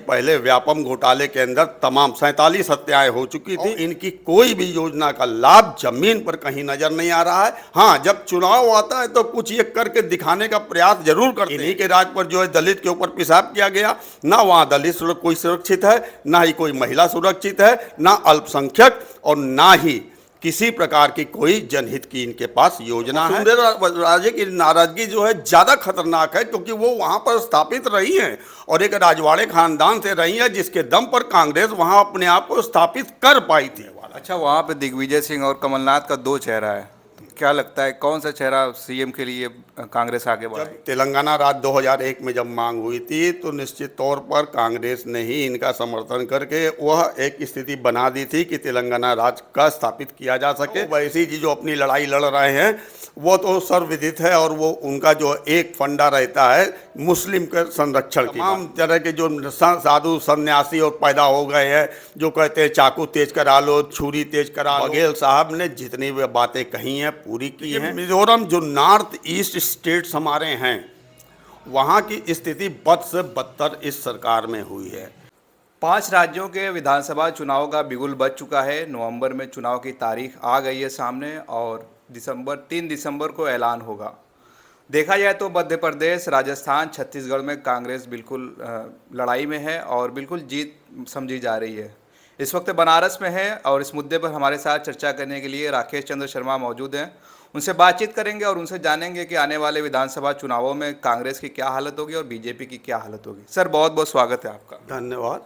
पहले व्यापम घोटाले के अंदर तमाम 47 हत्याएं हो चुकी थी। इनकी कोई भी योजना का लाभ जमीन पर कहीं नजर नहीं आ रहा है। हाँ, जब चुनाव आता है तो कुछ ये करके दिखाने का प्रयास जरूर करते हैं। इन्हीं के राज पर जो है दलित के ऊपर पेशाब किया गया, ना वहाँ दलित कोई सुरक्षित है, ना ही कोई महिला सुरक्षित है, ना अल्पसंख्यक, और ना ही किसी प्रकार की कोई जनहित की इनके पास योजना है। राजे की नाराजगी जो है ज्यादा खतरनाक है, क्योंकि वो वहां पर स्थापित रही हैं और एक राजवाड़े खानदान से रही है, जिसके दम पर कांग्रेस वहां अपने आप को स्थापित कर पाई थी। अच्छा, वहाँ पे दिग्विजय सिंह और कमलनाथ का दो चेहरा है, तो क्या लगता है कौन सा चेहरा सीएम के लिए कांग्रेस आगे बढ़ाएगी? जब तेलंगाना राज्य 2001 में जब मांग हुई थी तो निश्चित तौर पर कांग्रेस ने ही इनका समर्थन करके वह एक स्थिति बना दी थी कि तेलंगाना राज्य का स्थापित किया जा सके। वैसी जी जो अपनी लड़ाई लड़ रहे हैं वो तो सर्वविदित है, और वो उनका जो एक फंडा रहता है मुस्लिम के संरक्षण की। तमाम तरह के जो साधु सन्यासी और पैदा हो गए हैं जो कहते हैं चाकू तेज करा लो, छुरी तेज करा लो। बघेल साहब ने जितनी भी बातें कही हैं पूरी की हैं। मिजोरम जो नॉर्थ ईस्ट स्टेट्स हमारे हैं, वहाँ की स्थिति बद से बदतर इस सरकार में हुई है। 5 राज्यों के विधानसभा चुनाव का बिगुल बज चुका है। नवंबर में चुनाव की तारीख आ गई है सामने, और 3 दिसंबर को ऐलान होगा। देखा जाए तो मध्य प्रदेश, राजस्थान, छत्तीसगढ़ में कांग्रेस बिल्कुल लड़ाई में है और बिल्कुल जीत समझी जा रही है। इस वक्त बनारस में है और इस मुद्दे पर हमारे साथ चर्चा करने के लिए राकेश चंद्र शर्मा मौजूद हैं। उनसे बातचीत करेंगे और उनसे जानेंगे कि आने वाले विधानसभा चुनावों में कांग्रेस की क्या हालत होगी और बीजेपी की क्या हालत होगी। सर, बहुत बहुत स्वागत है आपका। धन्यवाद।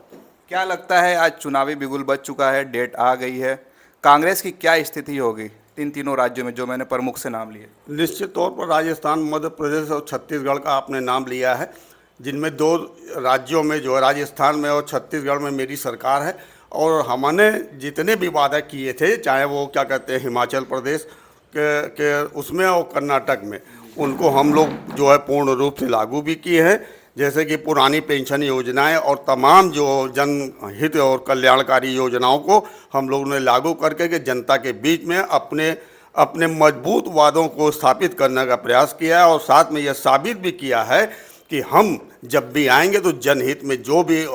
क्या लगता है, आज चुनावी बिगुल बज चुका है, डेट आ गई है, कांग्रेस की क्या स्थिति होगी तीनों राज्यों में जो मैंने प्रमुख से नाम लिए? निश्चित तौर पर राजस्थान, मध्य प्रदेश और छत्तीसगढ़ का आपने नाम लिया है, जिनमें 2 राज्यों में जो है राजस्थान में और छत्तीसगढ़ में मेरी सरकार है। और हमने जितने भी वादे किए थे, चाहे वो क्या कहते हैं हिमाचल प्रदेश के उसमें और कर्नाटक में, उनको हम लोग जो है पूर्ण रूप से लागू भी किए हैं। जैसे कि पुरानी पेंशन योजनाएं और तमाम जो जनहित और कल्याणकारी योजनाओं को हम लोगों ने लागू करके के जनता के बीच में अपने मजबूत वादों को स्थापित करने का प्रयास किया है। और साथ में यह साबित भी किया है कि हम जब भी आएंगे तो जनहित में जो भी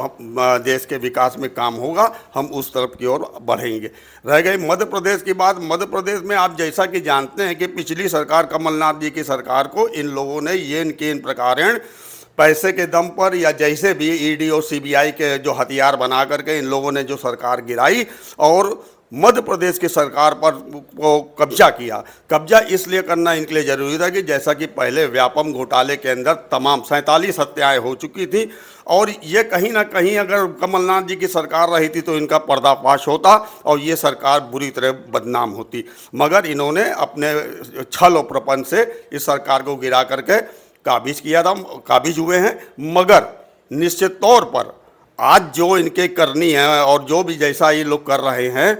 देश के विकास में काम होगा हम उस तरफ की ओर बढ़ेंगे। रह गई मध्य प्रदेश की बात, मध्य प्रदेश में आप जैसा कि जानते हैं कि पिछली सरकार, कमलनाथ जी की सरकार को इन लोगों ने येन केन प्रकारेण पैसे के दम पर या जैसे भी ईडी और सीबीआई के जो हथियार बना करके इन लोगों ने जो सरकार गिराई और मध्य प्रदेश की सरकार पर वो कब्जा किया। कब्जा इसलिए करना इनके लिए जरूरी था कि जैसा कि पहले व्यापम घोटाले के अंदर तमाम 47 हत्याएं हो चुकी थी, और ये कहीं ना कहीं अगर कमलनाथ जी की सरकार रही थी तो इनका पर्दाफाश होता और ये सरकार बुरी तरह बदनाम होती। मगर इन्होंने अपने छल और प्रपंच से इस सरकार को गिरा करके काबिज किया था, काबिज हुए हैं। मगर निश्चित तौर पर आज जो इनके करनी है और जो भी जैसा ये लोग कर रहे हैं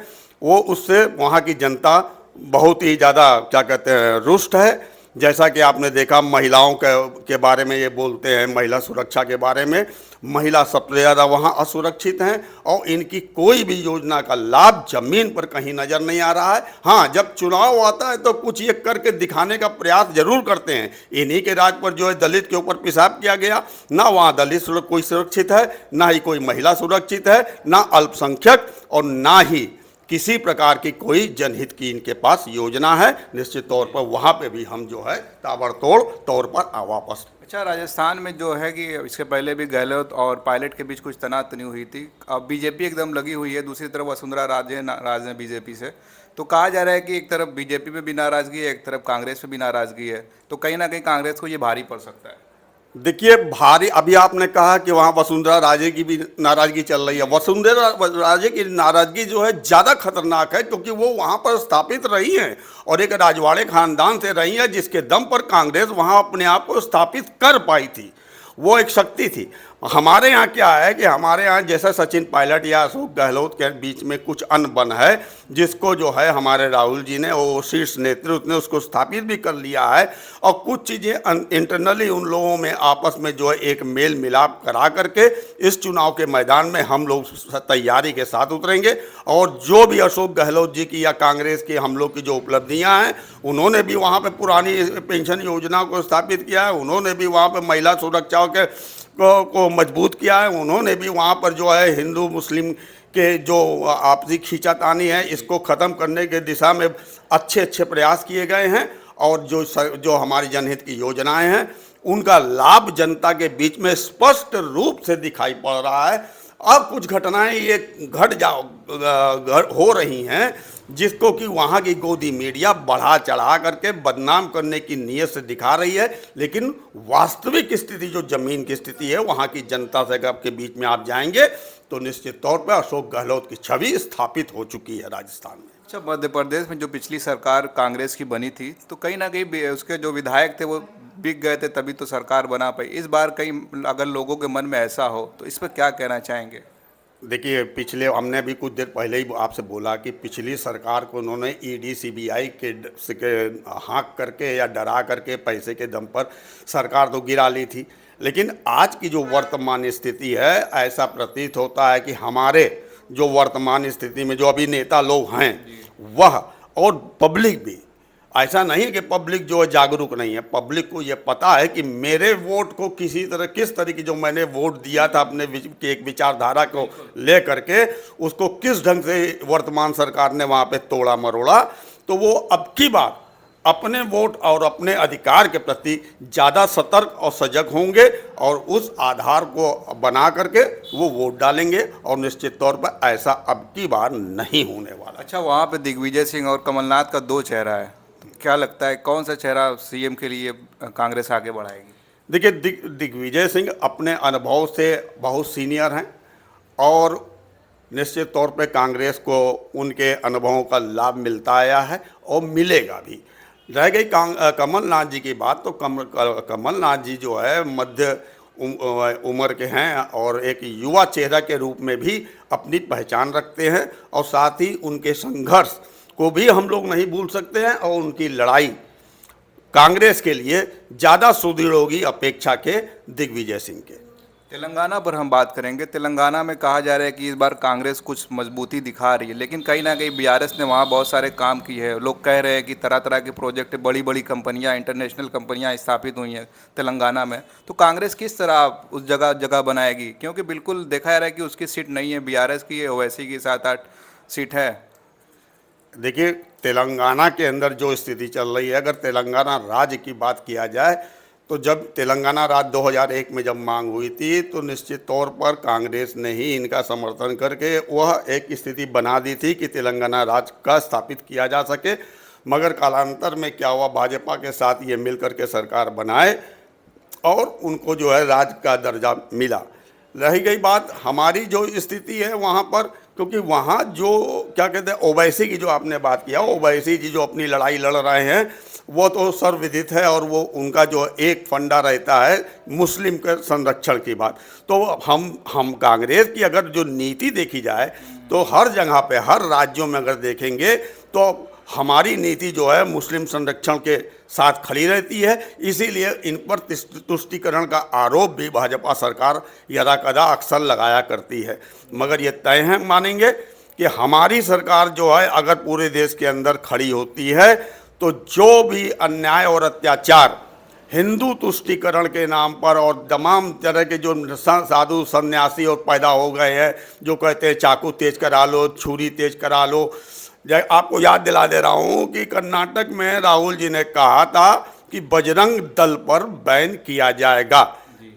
वो उससे वहाँ की जनता बहुत ही ज़्यादा क्या कहते हैं रुष्ट है। जैसा कि आपने देखा महिलाओं के बारे में ये बोलते हैं, महिला सुरक्षा के बारे में, महिला सबसे ज़्यादा वहाँ असुरक्षित हैं और इनकी कोई भी योजना का लाभ जमीन पर कहीं नज़र नहीं आ रहा है। हाँ, जब चुनाव आता है तो कुछ ये करके दिखाने का प्रयास जरूर करते हैं। इन्हीं के राज पर जो है दलित के ऊपर पेशाब किया गया, ना वहाँ दलित कोई सुरक्षित है, ना ही कोई महिला सुरक्षित है, ना अल्पसंख्यक, और ना ही किसी प्रकार की कोई जनहित की इनके पास योजना है। निश्चित तौर पर वहाँ पे भी हम जो है ताबड़तोड़ तौर पर वापस। अच्छा, राजस्थान में जो है कि इसके पहले भी गहलोत और पायलट के बीच कुछ तनातनी हुई थी। अब बीजेपी एकदम लगी हुई है, दूसरी तरफ वसुंधरा राजे नाराज हैं बीजेपी से। तो कहा जा रहा है कि एक तरफ बीजेपी पे भी नाराजगी है, एक तरफ कांग्रेस पे भी नाराजगी है, तो कहीं ना कहीं कांग्रेस को ये भारी पड़ सकता है। देखिए, भारी, अभी आपने कहा कि वहाँ वसुंधरा राजे की भी नाराजगी चल रही है। वसुंधरा राजे की नाराजगी जो है ज़्यादा खतरनाक है, क्योंकि वो वहाँ पर स्थापित रही हैं और एक राजवाड़े खानदान से रही हैं, जिसके दम पर कांग्रेस वहाँ अपने आप को स्थापित कर पाई थी। वो एक शक्ति थी। हमारे यहाँ क्या है कि हमारे यहाँ जैसा सचिन पायलट या अशोक गहलोत के बीच में कुछ अनबन है, जिसको जो है हमारे राहुल जी ने, वो शीर्ष नेतृत्व ने उसको स्थापित भी कर लिया है। और कुछ चीज़ें इंटरनली उन लोगों में आपस में जो है एक मेल मिलाप करा करके इस चुनाव के मैदान में हम लोग तैयारी के साथ उतरेंगे। और जो भी अशोक गहलोत जी की या कांग्रेस की हम लोग की जो उपलब्धियाँ हैं, उन्होंने भी वहाँ पर पुरानी पेंशन योजना को स्थापित किया है, उन्होंने भी वहाँ पर महिला सुरक्षा को मजबूत किया है। उन्होंने भी वहाँ पर जो है हिंदू मुस्लिम के जो आपसी खींचातानी है इसको ख़त्म करने के दिशा में अच्छे अच्छे प्रयास किए गए हैं, और जो हमारी जनहित की योजनाएं हैं उनका लाभ जनता के बीच में स्पष्ट रूप से दिखाई पड़ रहा है। अब कुछ घटनाएं ये हो रही हैं जिसको कि वहाँ की गोदी मीडिया बढ़ा चढ़ा करके बदनाम करने की नीयत से दिखा रही है, लेकिन वास्तविक स्थिति जो ज़मीन की स्थिति है वहाँ की जनता से के बीच में आप जाएंगे तो निश्चित तौर पर अशोक गहलोत की छवि स्थापित हो चुकी है राजस्थान में। अच्छा, मध्य प्रदेश में जो पिछली सरकार कांग्रेस की बनी थी तो कहीं ना कहीं उसके जो विधायक थे वो बिक गए थे, तभी तो सरकार बना पाई। इस बार कहीं अगर लोगों के मन में ऐसा हो तो इस पर क्या कहना चाहेंगे? देखिए, पिछले हमने भी कुछ देर पहले ही आपसे बोला कि पिछली सरकार को उन्होंने ईडी सीबीआई के हाँक करके या डरा करके पैसे के दम पर सरकार तो गिरा ली थी, लेकिन आज की जो वर्तमान स्थिति है ऐसा प्रतीत होता है कि हमारे जो वर्तमान स्थिति में जो अभी नेता लोग हैं वह और पब्लिक भी, ऐसा नहीं है कि पब्लिक जो है जागरूक नहीं है, पब्लिक को ये पता है कि मेरे वोट को किस तरीके जो मैंने वोट दिया था अपने एक विचारधारा को ले करके उसको किस ढंग से वर्तमान सरकार ने वहाँ पे तोड़ा मरोड़ा, तो वो अब की बार अपने वोट और अपने अधिकार के प्रति ज़्यादा सतर्क और सजग होंगे और उस आधार को बना करके वो वोट डालेंगे, और निश्चित तौर पर ऐसा अब की बार नहीं होने वाला। अच्छा, वहाँ पे दिग्विजय सिंह और कमलनाथ का दो चेहरा है, तो क्या लगता है कौन सा चेहरा सीएम के लिए कांग्रेस आगे बढ़ाएगी? देखिए, दिग्विजय सिंह अपने अनुभव से बहुत सीनियर हैं और निश्चित तौर पे कांग्रेस को उनके अनुभवों का लाभ मिलता आया है और मिलेगा भी। रह गई कमलनाथ जी की बात, तो कमलनाथ जी जो है मध्य उम्र के हैं और एक युवा चेहरा के रूप में भी अपनी पहचान रखते हैं, और साथ ही उनके संघर्ष को भी हम लोग नहीं भूल सकते हैं, और उनकी लड़ाई कांग्रेस के लिए ज़्यादा सुदृढ़ होगी अपेक्षा के दिग्विजय सिंह के। तेलंगाना पर हम बात करेंगे। तेलंगाना में कहा जा रहा है कि इस बार कांग्रेस कुछ मजबूती दिखा रही है, लेकिन कहीं ना कहीं बीआरएस ने वहाँ बहुत सारे काम किए हैं। लोग कह रहे हैं कि तरह तरह के प्रोजेक्ट, बड़ी बड़ी कंपनियाँ, इंटरनेशनल कंपनियाँ स्थापित हुई हैं तेलंगाना में, तो कांग्रेस किस तरह उस जगह बनाएगी? क्योंकि बिल्कुल देखा जा रहा है कि उसकी सीट नहीं है, बीआरएस की ओवैसी की 7-8 सीट है। देखिए, तेलंगाना के अंदर जो स्थिति चल रही है, अगर तेलंगाना राज्य की बात किया जाए तो जब तेलंगाना राज्य 2001 में जब मांग हुई थी तो निश्चित तौर पर कांग्रेस ने ही इनका समर्थन करके वह एक स्थिति बना दी थी कि तेलंगाना राज्य का स्थापित किया जा सके, मगर कालांतर में क्या हुआ, भाजपा के साथ ये मिल करके सरकार बनाए और उनको जो है राज्य का दर्जा मिला। रही गई बात हमारी जो स्थिति है वहाँ पर, क्योंकि वहाँ जो क्या कहते हैं ओवैसी की जो आपने बात किया, ओवैसी जी जो अपनी लड़ाई लड़ रहे हैं वो तो सर्वविदित है, और वो उनका जो एक फंडा रहता है मुस्लिम के संरक्षण की बात। तो हम कांग्रेस की अगर जो नीति देखी जाए तो हर जगह पे, हर राज्यों में अगर देखेंगे तो हमारी नीति जो है मुस्लिम संरक्षण के साथ खड़ी रहती है, इसीलिए इन पर तुष्टीकरण का आरोप भी भाजपा सरकार यदा कदा अक्सर लगाया करती है। मगर ये तय है मानेंगे कि हमारी सरकार जो है अगर पूरे देश के अंदर खड़ी होती है तो जो भी अन्याय और अत्याचार हिंदू तुष्टीकरण के नाम पर और तमाम तरह के जो साधु सन्यासी और पैदा हो गए हैं जो कहते हैं चाकू तेज करा लो, छुरी तेज करा लो। आपको याद दिला दे रहा हूँ कि कर्नाटक में राहुल जी ने कहा था कि बजरंग दल पर बैन किया जाएगा,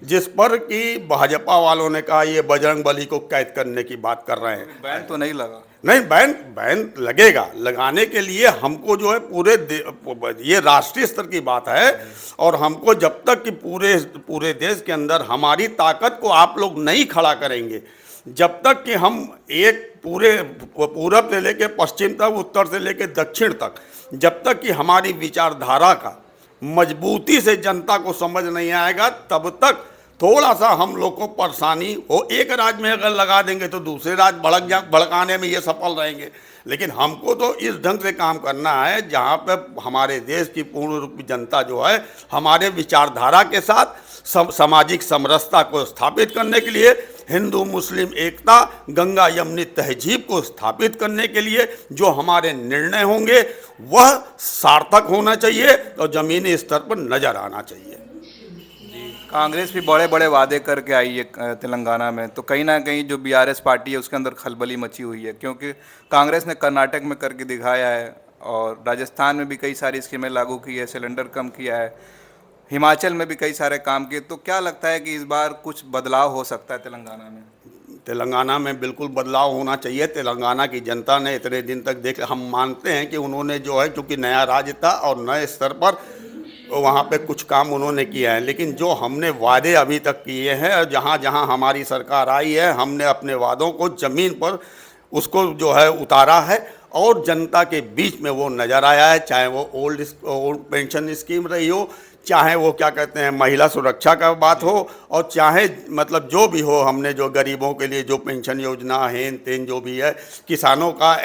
जिस पर कि भाजपा वालों ने कहा ये बजरंग बली को कैद करने की बात कर रहे हैं। बैन तो नहीं लगा? नहीं, बैन लगेगा। लगाने के लिए हमको जो है ये राष्ट्रीय स्तर की बात है, और हमको जब तक कि पूरे देश के अंदर हमारी ताकत को आप लोग नहीं खड़ा करेंगे, जब तक कि हम एक पूरे पूरब से लेके पश्चिम तक, उत्तर से लेके दक्षिण तक, जब तक कि हमारी विचारधारा का मजबूती से जनता को समझ नहीं आएगा, तब तक थोड़ा सा हम लोग को परेशानी हो। एक राज्य में अगर लगा देंगे तो दूसरे राज्य भड़काने में ये सफल रहेंगे, लेकिन हमको तो इस ढंग से काम करना है जहाँ पे हमारे देश की पूर्ण रूप जनता जो है हमारे विचारधारा के साथ सामाजिक समरसता को स्थापित करने के लिए, हिंदू मुस्लिम एकता, गंगा यमुनी तहजीब को स्थापित करने के लिए जो हमारे निर्णय होंगे वह सार्थक होना चाहिए और ज़मीनी स्तर पर नजर आना चाहिए। कांग्रेस भी बड़े बड़े वादे करके आई है तेलंगाना में, तो कहीं ना कहीं जो बीआरएस पार्टी है उसके अंदर खलबली मची हुई है, क्योंकि कांग्रेस ने कर्नाटक में करके दिखाया है और राजस्थान में भी कई सारी स्कीमें लागू की है, सिलेंडर कम किया है, हिमाचल में भी कई सारे काम किए। तो क्या लगता है कि इस बार कुछ बदलाव हो सकता है तेलंगाना में? तेलंगाना में बिल्कुल बदलाव होना चाहिए। तेलंगाना की जनता ने इतने दिन तक देख, हम मानते हैं कि उन्होंने जो है, क्योंकि नया राज्य था और नए स्तर पर वहाँ पे कुछ काम उन्होंने किया है, लेकिन जो हमने वादे अभी तक किए हैं और जहाँ जहाँ हमारी सरकार आई है, हमने अपने वादों को ज़मीन पर उसको जो है उतारा है और जनता के बीच में वो नज़र आया है। चाहे वो ओल्ड पेंशन स्कीम रही हो, चाहे वो क्या कहते हैं महिला सुरक्षा का बात हो, और चाहे मतलब जो भी हो, हमने जो गरीबों के लिए जो पेंशन योजना हेन तेन जो भी है, किसानों का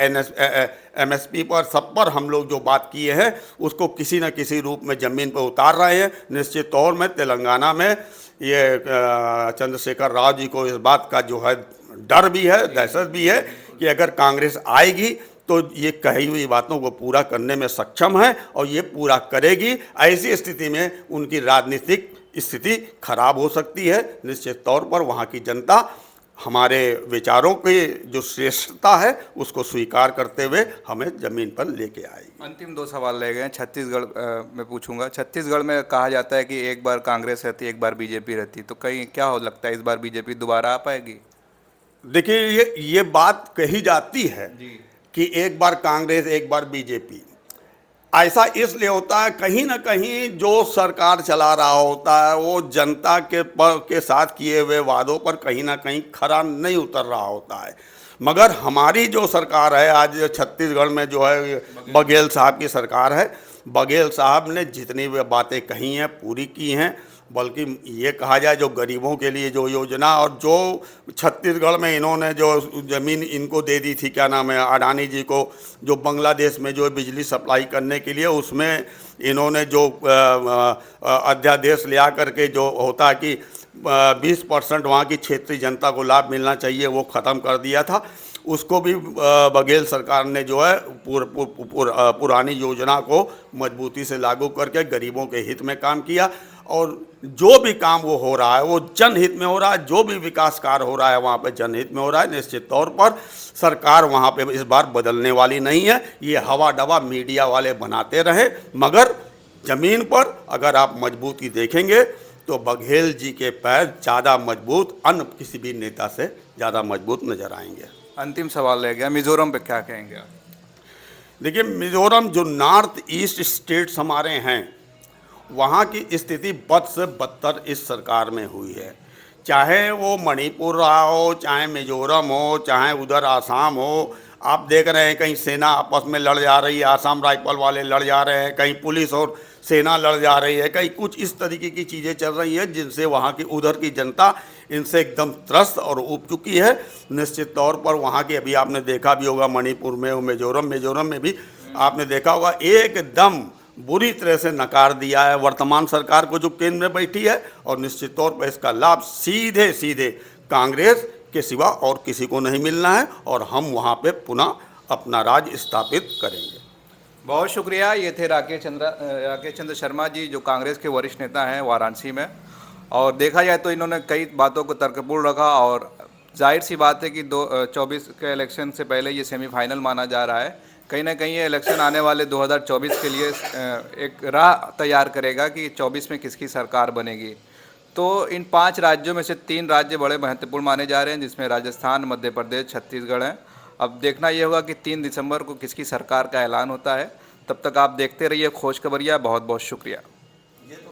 MSP पर सब पर हम लोग जो बात किए हैं उसको किसी न किसी रूप में ज़मीन पर उतार रहे हैं। निश्चित तौर में तेलंगाना में ये चंद्रशेखर राव जी को इस बात का जो है डर भी है, दहशत भी है कि अगर कांग्रेस आएगी तो ये कही हुई बातों को पूरा करने में सक्षम है और ये पूरा करेगी। ऐसी स्थिति में उनकी राजनीतिक स्थिति खराब हो सकती है। निश्चित तौर पर वहाँ की जनता हमारे विचारों की जो श्रेष्ठता है उसको स्वीकार करते हुए हमें ज़मीन पर लेके आएगी। अंतिम दो सवाल रह गए हैं। छत्तीसगढ़ में पूछूंगा। छत्तीसगढ़ में कहा जाता है कि एक बार कांग्रेस रहती, एक बार बीजेपी रहती, तो कहीं क्या हो लगता है इस बार बीजेपी दोबारा आ पाएगी? देखिए, ये बात कही जाती है जी। कि एक बार कांग्रेस एक बार बीजेपी। ऐसा इसलिए होता है, कहीं ना कहीं जो सरकार चला रहा होता है वो जनता के साथ किए हुए वादों पर कहीं ना कहीं खरा नहीं उतर रहा होता है। मगर हमारी जो सरकार है आज छत्तीसगढ़ में जो है बघेल साहब की सरकार है। बघेल साहब ने जितनी भी बातें कही हैं पूरी की हैं, बल्कि ये कहा जाए जो गरीबों के लिए जो योजना और जो छत्तीसगढ़ में इन्होंने जो ज़मीन इनको दे दी थी, क्या नाम है, अडानी जी को, जो बांग्लादेश में जो बिजली सप्लाई करने के लिए, उसमें इन्होंने जो अध्यादेश ले आकर के जो होता है कि 20% वहाँ की क्षेत्रीय जनता को लाभ मिलना चाहिए, वो ख़त्म कर दिया था। उसको भी बघेल सरकार ने जो है पुरानी योजना को मजबूती से लागू करके गरीबों के हित में काम किया और जो भी काम वो हो रहा है वो जनहित में हो रहा है। जो भी विकास कार्य हो रहा है वहाँ पे जनहित में हो रहा है। निश्चित तौर पर सरकार वहाँ पे इस बार बदलने वाली नहीं है। ये हवा डवा मीडिया वाले बनाते रहे, मगर ज़मीन पर अगर आप मजबूती देखेंगे तो बघेल जी के पैर ज़्यादा मजबूत, अन्य किसी भी नेता से ज़्यादा मजबूत नजर आएंगे। अंतिम सवाल रह गया, मिजोरम पे क्या कहेंगे आप? देखिए, मिजोरम जो नॉर्थ ईस्ट स्टेट्स हमारे हैं वहाँ की स्थिति बद से बदतर इस सरकार में हुई है। चाहे वो मणिपुर रहा हो, चाहे मिजोरम हो, चाहे उधर आसाम हो। आप देख रहे हैं कहीं सेना आपस में लड़ जा रही है, आसाम राइफल वाले लड़ जा रहे हैं, कहीं पुलिस और सेना लड़ जा रही है, कहीं कुछ इस तरीके की चीज़ें चल रही है जिनसे वहाँ की उधर की जनता इनसे एकदम त्रस्त और ऊब चुकी है। निश्चित तौर पर वहाँ की, अभी आपने देखा भी होगा मणिपुर में और मिजोरम में भी आपने देखा होगा, एकदम बुरी तरह से नकार दिया है वर्तमान सरकार को जो केंद्र में बैठी है। और निश्चित तौर पर इसका लाभ सीधे सीधे कांग्रेस के सिवा और किसी को नहीं मिलना है और हम वहाँ पे पुनः अपना राज स्थापित करेंगे। बहुत शुक्रिया। ये थे राकेश चंद्र शर्मा जी, जो कांग्रेस के वरिष्ठ नेता हैं वाराणसी में। और देखा जाए तो इन्होंने कई बातों को तर्कपूर्ण रखा और जाहिर सी बात है कि 2024 के इलेक्शन से पहले ये सेमीफाइनल माना जा रहा है। कहीं ना कहीं ये इलेक्शन आने वाले 2024 के लिए एक राह तैयार करेगा कि 24 में किसकी सरकार बनेगी। तो इन 5 राज्यों में से 3 राज्य बड़े महत्वपूर्ण माने जा रहे हैं, जिसमें राजस्थान, मध्य प्रदेश, छत्तीसगढ़ हैं। अब देखना ये होगा कि 3 दिसंबर को किसकी सरकार का ऐलान होता है। तब तक आप देखते रहिए खोज खबरिया। बहुत बहुत शुक्रिया।